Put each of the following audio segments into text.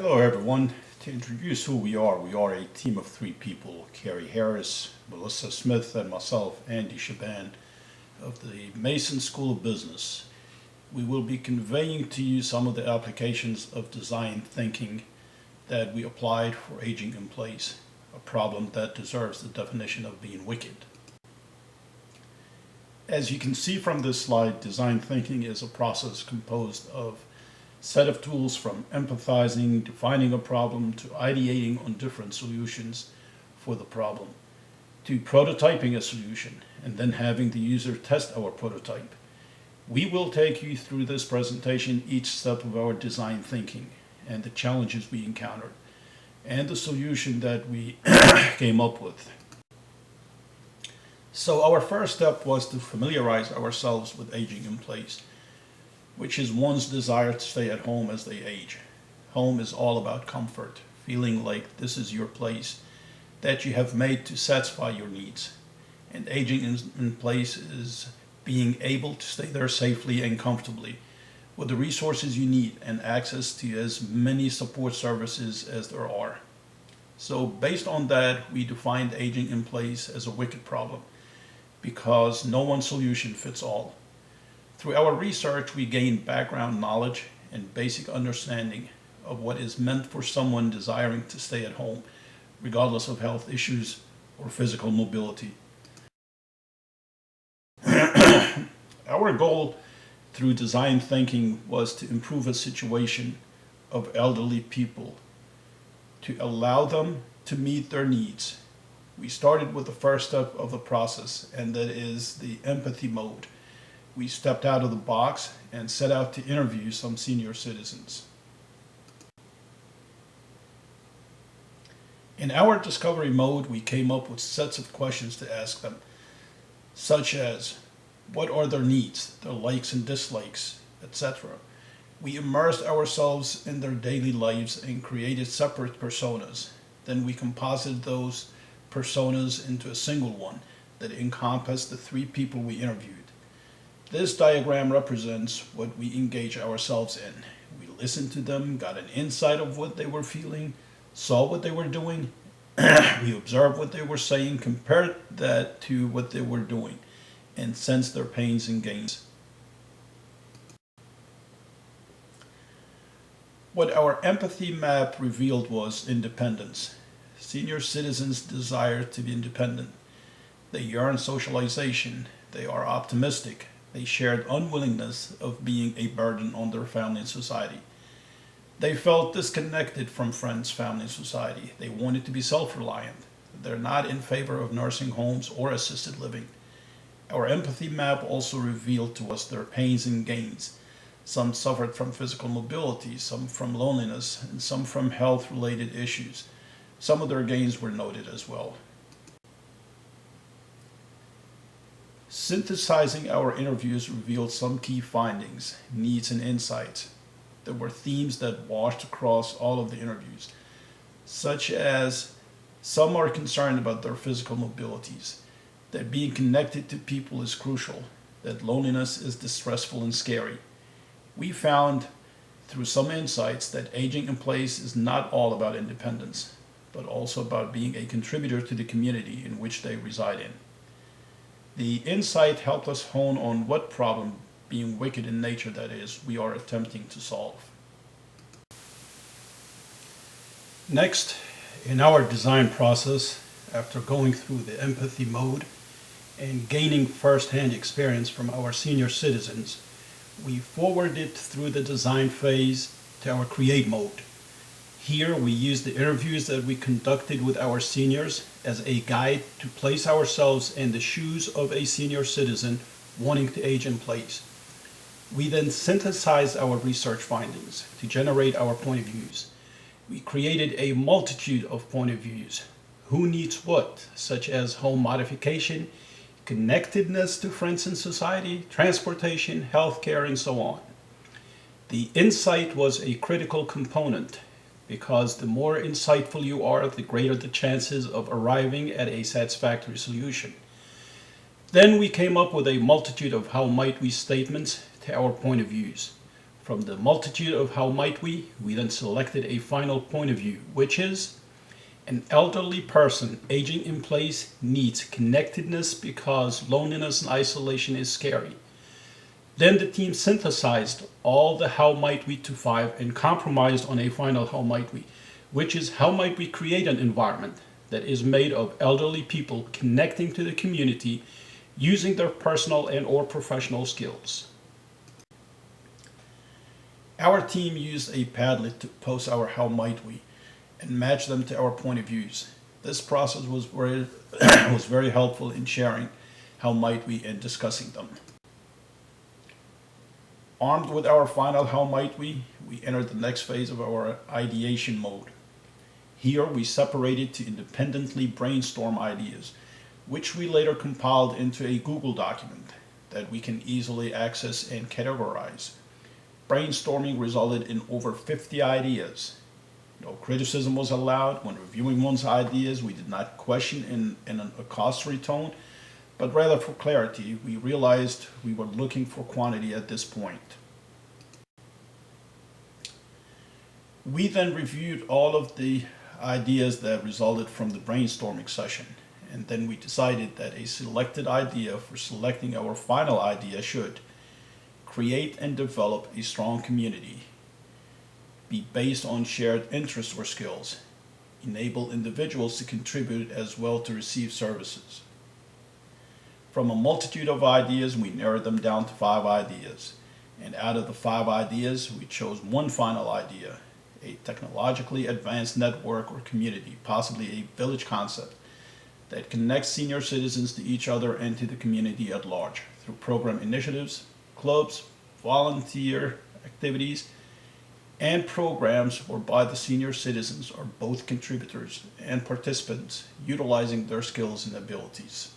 Hello, everyone. To introduce who we are a team of three people: Carrie Harris, Melissa Smith, and myself, Andy Shaban, of the Mason School of Business. We will be conveying to you some of the applications of design thinking that we applied for aging in place, a problem that deserves the definition of being wicked. As you can see from this slide, design thinking is a process composed of set of tools from empathizing, defining a problem, to ideating on different solutions for the problem, to prototyping a solution, and then having the user test our prototype. We will take you through this presentation each step of our design thinking and the challenges we encountered and the solution that we came up with. So our first step was to familiarize ourselves with aging in place, which is one's desire to stay at home as they age. Home is all about comfort, feeling like this is your place that you have made to satisfy your needs. And aging in place is being able to stay there safely and comfortably with the resources you need and access to as many support services as there are. So based on that, we defined aging in place as a wicked problem because no one solution fits all. Through our research, we gained background knowledge and basic understanding of what is meant for someone desiring to stay at home, regardless of health issues or physical mobility. Our goal through design thinking was to improve a situation of elderly people, to allow them to meet their needs. We started with the first step of the process, and that is the empathy mode. We stepped out of the box and set out to interview some senior citizens. In our discovery mode, we came up with sets of questions to ask them, such as, what are their needs, their likes and dislikes, etc. We immersed ourselves in their daily lives and created separate personas. Then we composited those personas into a single one that encompassed the three people we interviewed. This diagram represents what we engage ourselves in. We listened to them, got an insight of what they were feeling, saw what they were doing, we observed what they were saying, compared that to what they were doing, and sensed their pains and gains. What our empathy map revealed was independence. Senior citizens desire to be independent. They yearn socialization. They are optimistic. They shared unwillingness of being a burden on their family and society. They felt disconnected from friends, family, and society. They wanted to be self-reliant. They're not in favor of nursing homes or assisted living. Our empathy map also revealed to us their pains and gains. Some suffered from physical mobility, some from loneliness, and some from health-related issues. Some of their gains were noted as well. Synthesizing our interviews revealed some key findings, needs, and insights. There were themes that washed across all of the interviews, such as some are concerned about their physical mobilities, that being connected to people is crucial, that loneliness is distressful and scary. We found through some insights that aging in place is not all about independence, but also about being a contributor to the community in which they reside in. The insight helped us hone on what problem, being wicked in nature that is, we are attempting to solve. Next, in our design process, after going through the empathy mode and gaining first-hand experience from our senior citizens, we forwarded through the design phase to our create mode. Here we use the interviews that we conducted with our seniors as a guide to place ourselves in the shoes of a senior citizen wanting to age in place. We then synthesized our research findings to generate our point of views. We created a multitude of point of views. Who needs what, such as home modification, connectedness to friends in society, transportation, healthcare, and so on. The insight was a critical component because the more insightful you are, the greater the chances of arriving at a satisfactory solution. Then we came up with a multitude of how might we statements to our point of views. From the multitude of how might we then selected a final point of view, which is an elderly person aging in place needs connectedness because loneliness and isolation is scary. Then the team synthesized all the how might we to five and compromised on a final how might we, which is how might we create an environment that is made of elderly people connecting to the community using their personal and or professional skills. Our team used a Padlet to post our how might we and match them to our point of views. This process was very, was very helpful in sharing how might we and discussing them. Armed with our final how might we entered the next phase of our ideation mode. Here we separated to independently brainstorm ideas, which we later compiled into a Google document that we can easily access and categorize. Brainstorming resulted in over 50 ideas. No criticism was allowed. When reviewing one's ideas, we did not question in an accusatory tone, but rather for clarity. We realized we were looking for quantity at this point. We then reviewed all of the ideas that resulted from the brainstorming session, and then we decided that a selected idea for selecting our final idea should create and develop a strong community, be based on shared interests or skills, enable individuals to contribute as well to receive services. From a multitude of ideas, we narrowed them down to 5 ideas, and out of the 5 ideas, we chose one final idea, a technologically advanced network or community, possibly a village concept, that connects senior citizens to each other and to the community at large through program initiatives, clubs, volunteer activities, and programs whereby the senior citizens are both contributors and participants utilizing their skills and abilities.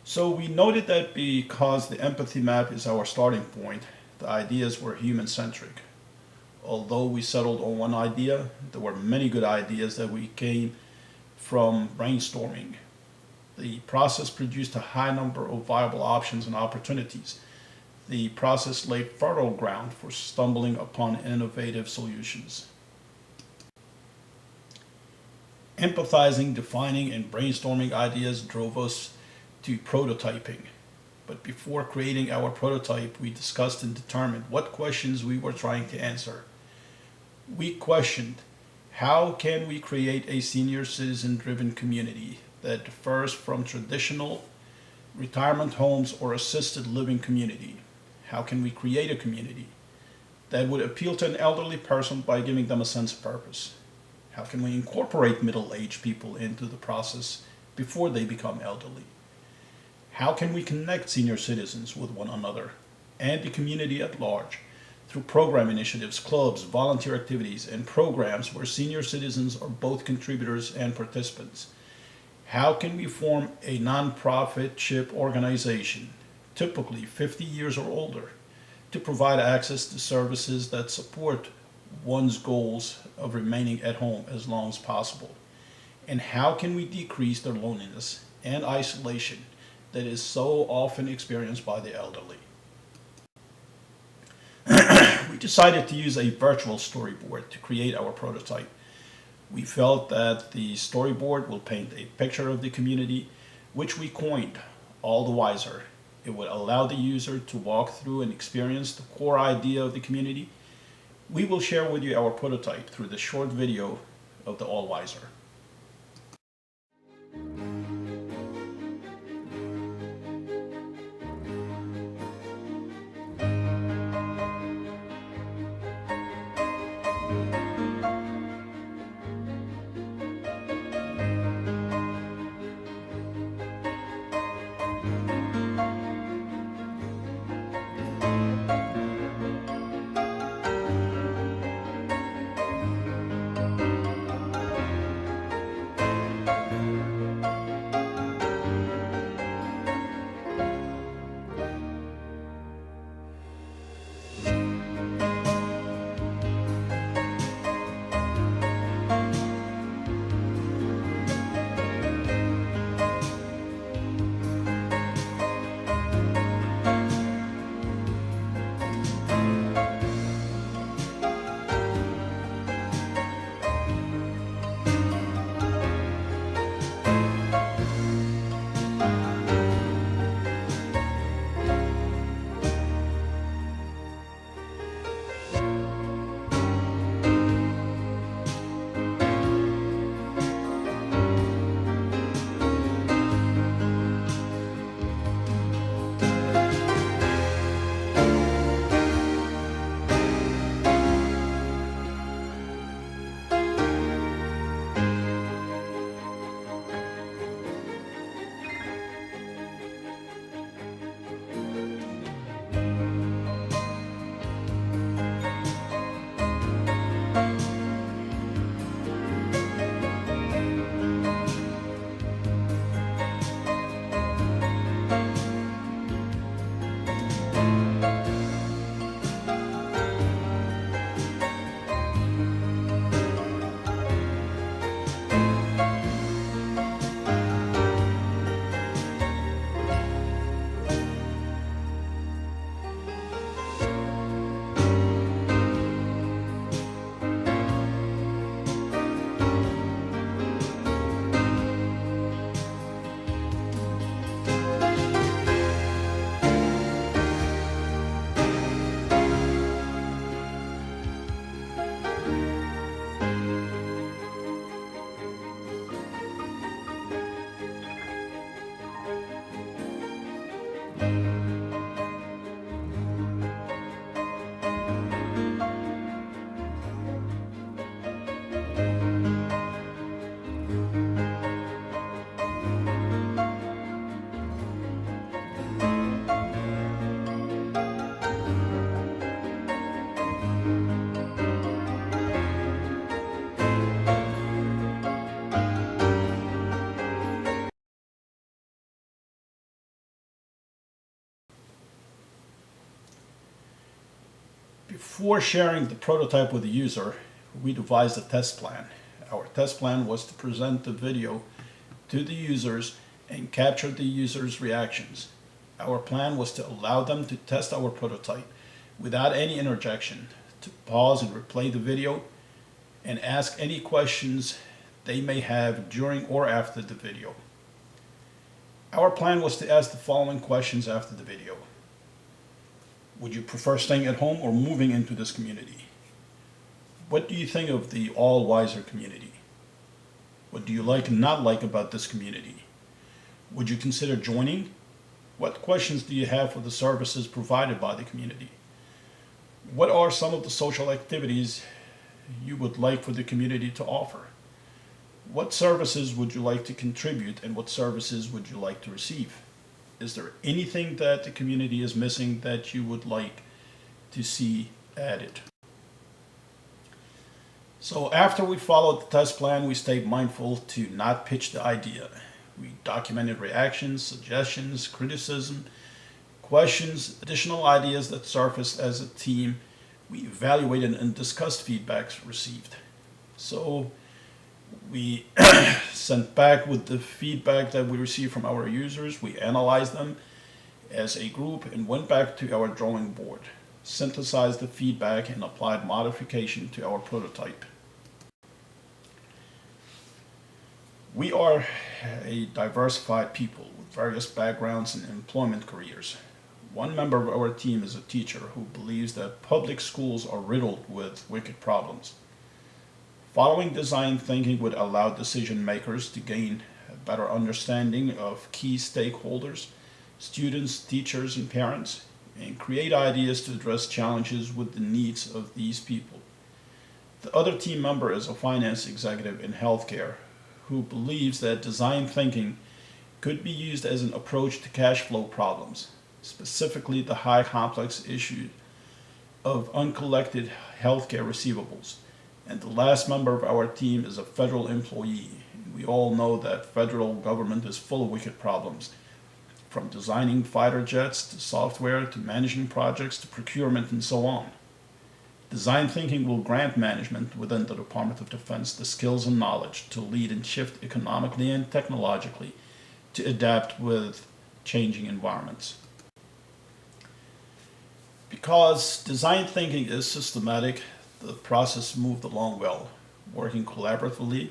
So we noted that because the empathy map is our starting point, the ideas were human-centric. Although we settled on one idea, there were many good ideas that we came from brainstorming. The process produced a high number of viable options and opportunities. The process laid fertile ground for stumbling upon innovative solutions. Empathizing, defining, and brainstorming ideas drove us to prototyping. But before creating our prototype, we discussed and determined what questions we were trying to answer. We questioned, how can we create a senior citizen-driven community that differs from traditional retirement homes or assisted living community? How can we create a community that would appeal to an elderly person by giving them a sense of purpose? How can we incorporate middle-aged people into the process before they become elderly? How can we connect senior citizens with one another and the community at large through program initiatives, clubs, volunteer activities, and programs where senior citizens are both contributors and participants? How can we form a nonprofit-ship organization, typically 50 years or older, to provide access to services that support one's goals of remaining at home as long as possible? And how can we decrease their loneliness and isolation that is so often experienced by the elderly? We decided to use a virtual storyboard to create our prototype. We felt that the storyboard will paint a picture of the community, which we coined All the Wiser. It would allow the user to walk through and experience the core idea of the community. We will share with you our prototype through the short video of the All Wiser. Before sharing the prototype with the user, we devised a test plan. Our test plan was to present the video to the users and capture the users' reactions. Our plan was to allow them to test our prototype without any interjection, to pause and replay the video, and ask any questions they may have during or after the video. Our plan was to ask the following questions after the video. Would you prefer staying at home or moving into this community? What do you think of the All Wiser community? What do you like and not like about this community? Would you consider joining? What questions do you have for the services provided by the community? What are some of the social activities you would like for the community to offer? What services would you like to contribute, and what services would you like to receive? Is there anything that the community is missing that you would like to see added? So after we followed the test plan, we stayed mindful to not pitch the idea. We documented reactions, suggestions, criticism, questions, additional ideas that surfaced as a team. We evaluated and discussed feedbacks received. So we sent back with the feedback that we received from our users. We analyzed them as a group and went back to our drawing board, synthesized the feedback, and applied modification to our prototype. We are a diversified people with various backgrounds and employment careers. One member of our team is a teacher who believes that public schools are riddled with wicked problems. Following design thinking would allow decision makers to gain a better understanding of key stakeholders, students, teachers, and parents, and create ideas to address challenges with the needs of these people. The other team member is a finance executive in healthcare who believes that design thinking could be used as an approach to cash flow problems, specifically the high complex issue of uncollected healthcare receivables. And the last member of our team is a federal employee. We all know that federal government is full of wicked problems, from designing fighter jets to software to managing projects to procurement and so on. Design thinking will grant management within the Department of Defense the skills and knowledge to lead and shift economically and technologically to adapt with changing environments. Because design thinking is systematic, the process moved along well. Working collaboratively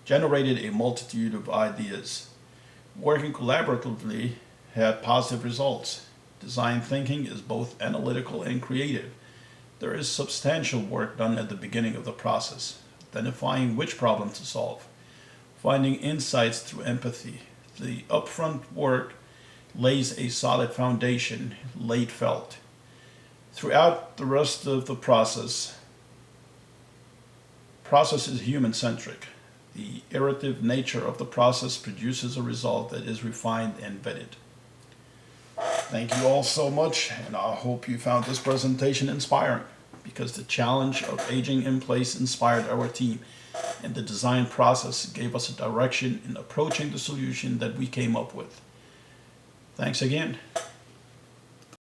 generated a multitude of ideas. Working collaboratively had positive results. Design thinking is both analytical and creative. There is substantial work done at the beginning of the process, identifying which problem to solve, finding insights through empathy. The upfront work lays a solid foundation, late felt. Throughout the rest of the process is human-centric. The iterative nature of the process produces a result that is refined and vetted. Thank you all so much, and I hope you found this presentation inspiring, because the challenge of aging in place inspired our team, and the design process gave us a direction in approaching the solution that we came up with. Thanks again.